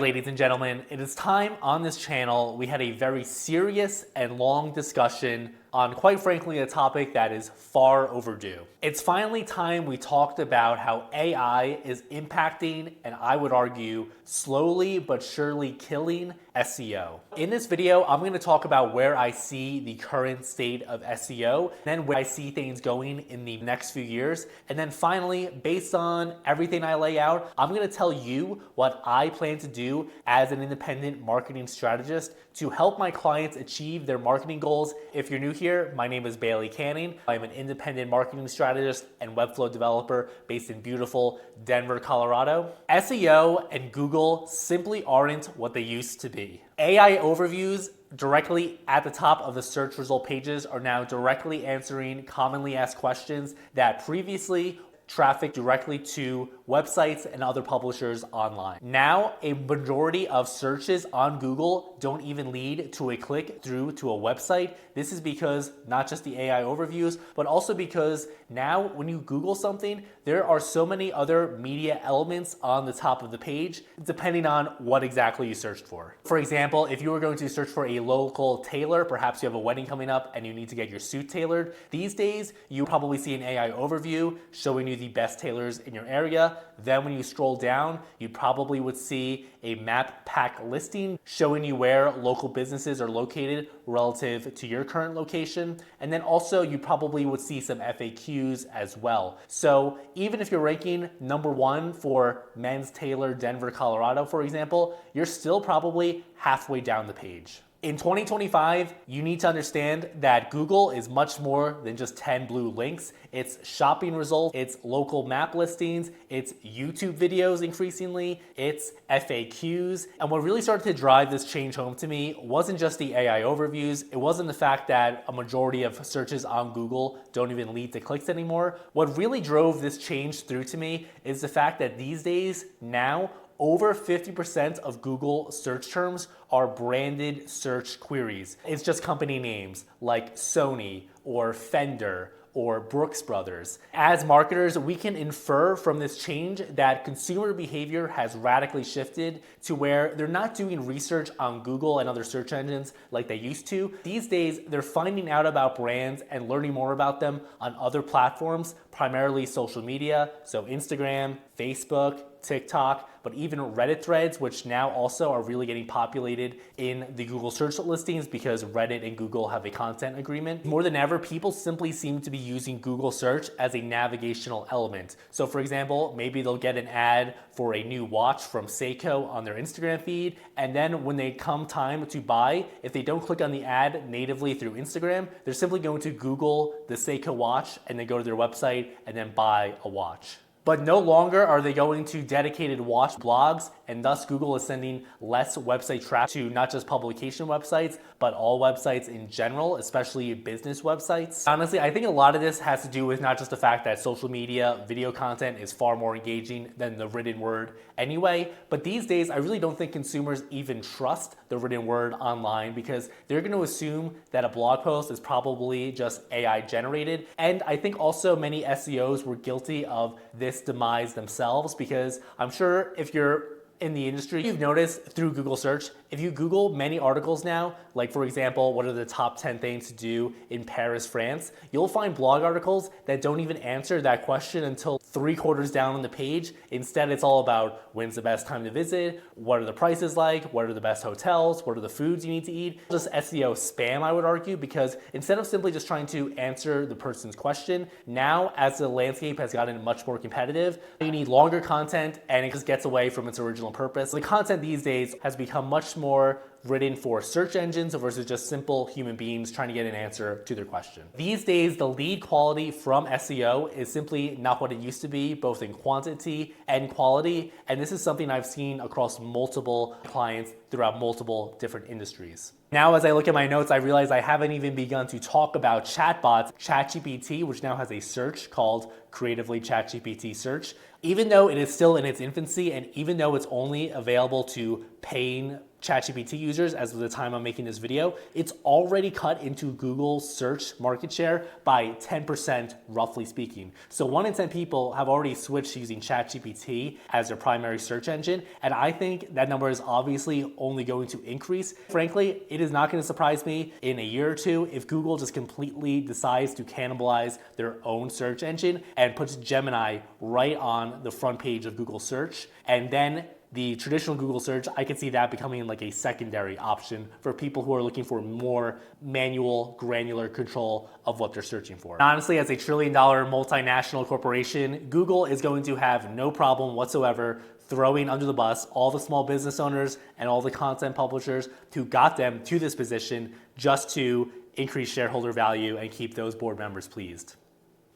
Ladies and gentlemen, it is time on this channel. We had a very serious and long discussion on, quite frankly, a topic that is far overdue. It's finally time we talked about how AI is impacting, and I would argue, slowly but surely killing SEO. In this video, I'm going to talk about where I see the current state of SEO, then where I see things going in the next few years, and then finally, based on everything I lay out, I'm going to tell you what I plan to do as an independent marketing strategist to help my clients achieve their marketing goals. If you're new here, my name is Bailey Canning. I'm an independent marketing strategist and Webflow developer based in beautiful Denver, Colorado. SEO and Google simply aren't what they used to be. AI overviews directly at the top of the search result pages are now directly answering commonly asked questions that previously traffic directly to websites and other publishers online. Now, a majority of searches on Google don't even lead to a click through to a website. This is because not just the AI overviews, but also because now when you Google something, there are so many other media elements on the top of the page, depending on what exactly you searched for. For example, if you were going to search for a local tailor, perhaps you have a wedding coming up and you need to get your suit tailored. These days, you probably see an AI overview showing you the best tailors in your area. Then when you scroll down, you probably would see a map pack listing showing you where local businesses are located relative to your current location. And then also you probably would see some FAQs as well. So even if you're ranking #1 for men's tailor Denver, Colorado, for example, you're still probably halfway down the page. In 2025, you need to understand that Google is much more than just 10 blue links. It's shopping results, it's local map listings, it's YouTube videos increasingly, it's FAQs. And what really started to drive this change home to me wasn't just the AI overviews. It wasn't the fact that a majority of searches on Google don't even lead to clicks anymore. What really drove this change through to me is the fact that these days, now, over 50% of Google search terms are branded search queries. It's just company names like Sony or Fender or Brooks Brothers. As marketers, we can infer from this change that consumer behavior has radically shifted to where they're not doing research on Google and other search engines like they used to. These days, they're finding out about brands and learning more about them on other platforms, primarily social media, so Instagram, Facebook, TikTok, but even Reddit threads, which now also are really getting populated in the Google search listings because Reddit and Google have a content agreement. More than ever, people simply seem to be using Google search as a navigational element. So for example, maybe they'll get an ad for a new watch from Seiko on their Instagram feed, and then when they come time to buy, if they don't click on the ad natively through Instagram, they're simply going to Google the Seiko watch and then go to their website and then buy a watch. But no longer are they going to dedicated watch blogs, and thus Google is sending less website traffic to not just publication websites, but all websites in general, especially business websites. Honestly, I think a lot of this has to do with not just the fact that social media, video content is far more engaging than the written word anyway, but these days I really don't think consumers even trust the written word online because they're going to assume that a blog post is probably just AI generated. And I think also many SEOs were guilty of this demise themselves, because I'm sure if you're in the industry, you've noticed through Google search, if you Google many articles now, like for example, what are the top 10 things to do in Paris, France, you'll find blog articles that don't even answer that question until 3/4 down on the page. Instead, it's all about when's the best time to visit, what are the prices like, what are the best hotels, what are the foods you need to eat. Just SEO spam, I would argue, because instead of simply just trying to answer the person's question, now as the landscape has gotten much more competitive, you need longer content and it just gets away from its original purpose. The content these days has become much more written for search engines versus just simple human beings trying to get an answer to their question. These days, the lead quality from SEO is simply not what it used to be, both in quantity and quality. And this is something I've seen across multiple clients throughout multiple different industries. Now, as I look at my notes, I realize I haven't even begun to talk about chatbots. ChatGPT, which now has a search called Creatively ChatGPT Search, even though it is still in its infancy and even though it's only available to paying ChatGPT users as of the time I'm making this video. It's already cut into Google search market share by 10%, roughly speaking. So 1 in 10 people have already switched to using ChatGPT as their primary search engine. And I think that number is obviously only going to increase. Frankly, it is not going to surprise me in a year or two if Google just completely decides to cannibalize their own search engine and puts Gemini right on the front page of Google search. And then the traditional Google search, I could see that becoming like a secondary option for people who are looking for more manual, granular control of what they're searching for. And honestly, as a $1 trillion multinational corporation, Google is going to have no problem whatsoever throwing under the bus all the small business owners and all the content publishers who got them to this position just to increase shareholder value and keep those board members pleased.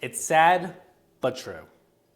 It's sad, but true.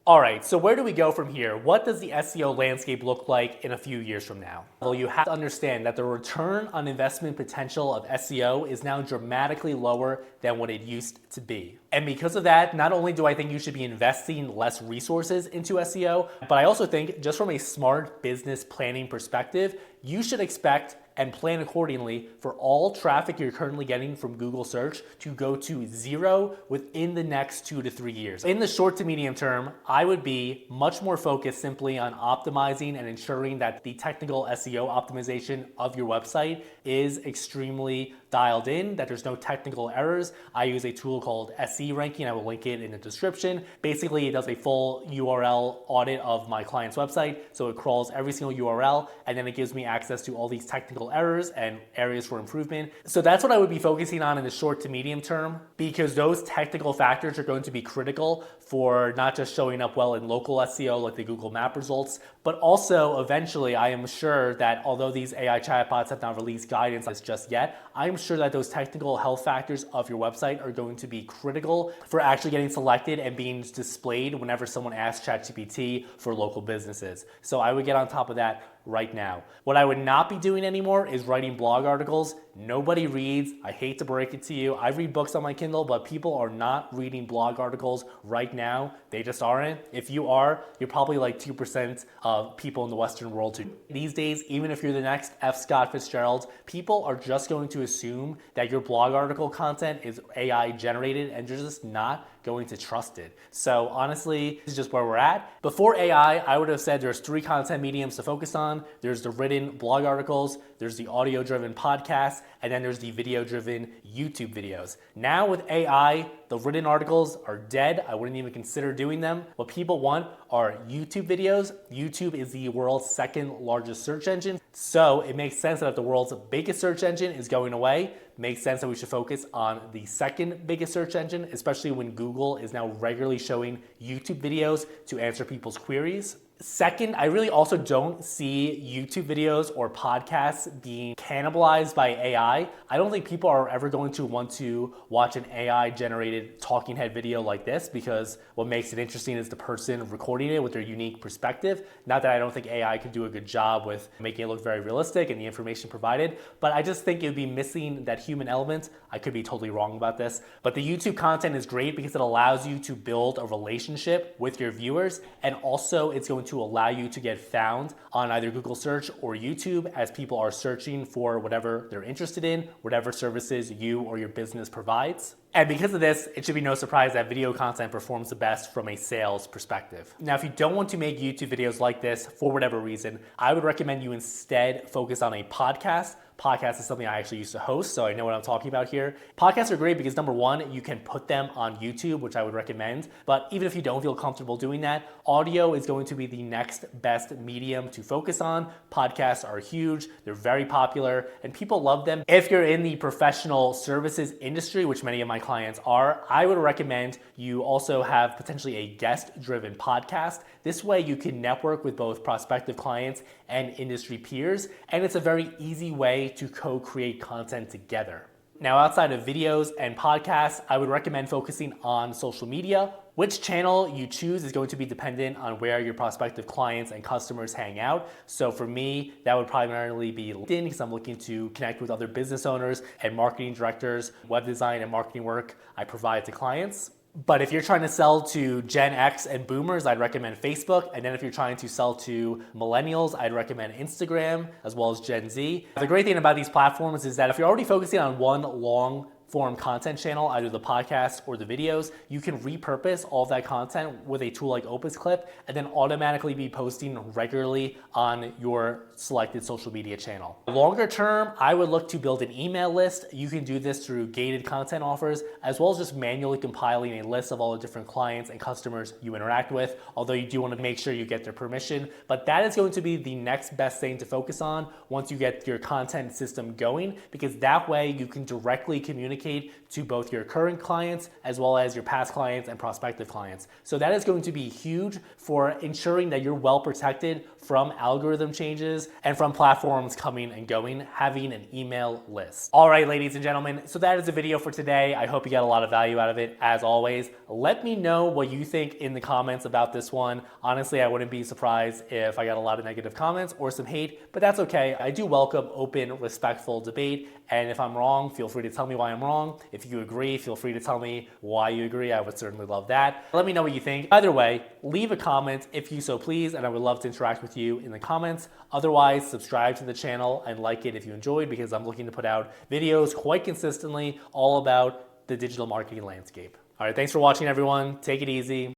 All right, so where do we go from here? What does the SEO landscape look like in a few years from now? Well, you have to understand that the return on investment potential of SEO is now dramatically lower than what it used to be. And because of that, not only do I think you should be investing less resources into SEO, but I also think just from a smart business planning perspective, you should expect and plan accordingly for all traffic you're currently getting from Google search to go to zero within the next 2 to 3 years. In the short to medium term, I would be much more focused simply on optimizing and ensuring that the technical SEO optimization of your website is extremely dialed in, that there's no technical errors. I use a tool called SE Ranking. I will link it in the description. Basically, it does a full URL audit of my client's website. So it crawls every single URL, and then it gives me access to all these technical errors and areas for improvement. So that's what I would be focusing on in the short to medium term, because those technical factors are going to be critical for not just showing up well in local SEO like the Google Map results, but also eventually I am sure that although these AI chatbots have not released guidance on this just yet, I'm sure that those technical health factors of your website are going to be critical for actually getting selected and being displayed whenever someone asks ChatGPT for local businesses. So I would get on top of that right now. What I would not be doing anymore is writing blog articles. Nobody reads. I hate to break it to you. I read books on my Kindle, but people are not reading blog articles right now. They just aren't. If you are, you're probably like 2% of people in the Western world who these days, even if you're the next F. Scott Fitzgerald, people are just going to assume that your blog article content is AI generated and you're just not going to trust it. So honestly, this is just where we're at. Before AI, I would have said there's 3 content mediums to focus on. There's the written blog articles, there's the audio-driven podcasts, and then there's the video-driven YouTube videos. Now with AI, the written articles are dead. I wouldn't even consider doing them. What people want are YouTube videos. YouTube is the world's 2nd largest search engine. So it makes sense that if the world's biggest search engine is going away, makes sense that we should focus on the 2nd biggest search engine, especially when Google is now regularly showing YouTube videos to answer people's queries. Second, I really also don't see YouTube videos or podcasts being cannibalized by AI. I don't think people are ever going to want to watch an AI generated talking head video like this, because what makes it interesting is the person recording it with their unique perspective. Not that I don't think AI could do a good job with making it look very realistic and the information provided, but I just think it would be missing that human element. I could be totally wrong about this, but the YouTube content is great because it allows you to build a relationship with your viewers, and also it's going to allow you to get found on either Google search or YouTube as people are searching for whatever they're interested in, whatever services you or your business provides. And because of this, it should be no surprise that video content performs the best from a sales perspective. Now, if you don't want to make YouTube videos like this for whatever reason, I would recommend you instead focus on a podcast. Podcast is something I actually used to host, so I know what I'm talking about here. Podcasts are great because number one, you can put them on YouTube, which I would recommend. But even if you don't feel comfortable doing that, audio is going to be the next best medium to focus on. Podcasts are huge, they're very popular, and people love them. If you're in the professional services industry, which many of my clients are, I would recommend you also have potentially a guest-driven podcast. This way you can network with both prospective clients and industry peers, and it's a very easy way to co-create content together. Now, outside of videos and podcasts, I would recommend focusing on social media. Which channel you choose is going to be dependent on where your prospective clients and customers hang out. So for me, that would primarily be LinkedIn because I'm looking to connect with other business owners and marketing directors, web design and marketing work I provide to clients. But if you're trying to sell to Gen X and boomers, I'd recommend Facebook. And then if you're trying to sell to millennials, I'd recommend Instagram as well as Gen Z. The great thing about these platforms is that if you're already focusing on one long form content channel, either the podcast or the videos, you can repurpose all of that content with a tool like OpusClip and then automatically be posting regularly on your selected social media channel. Longer term, I would look to build an email list. You can do this through gated content offers, as well as just manually compiling a list of all the different clients and customers you interact with, although you do want to make sure you get their permission. But that is going to be the next best thing to focus on once you get your content system going, because that way you can directly communicate to both your current clients as well as your past clients and prospective clients. So that is going to be huge for ensuring that you're well protected from algorithm changes and from platforms coming and going, having an email list. All right, ladies and gentlemen, so that is the video for today. I hope you got a lot of value out of it. As always, let me know what you think in the comments about this one. Honestly, I wouldn't be surprised if I got a lot of negative comments or some hate, but that's okay. I do welcome open, respectful debate. And if I'm wrong, feel free to tell me why I'm wrong. If you agree, feel free to tell me why you agree. I would certainly love that. Let me know what you think. Either way, leave a comment if you so please, and I would love to interact with you in the comments. Otherwise, subscribe to the channel and like it if you enjoyed, because I'm looking to put out videos quite consistently all about the digital marketing landscape. All right, thanks for watching, everyone. Take it easy.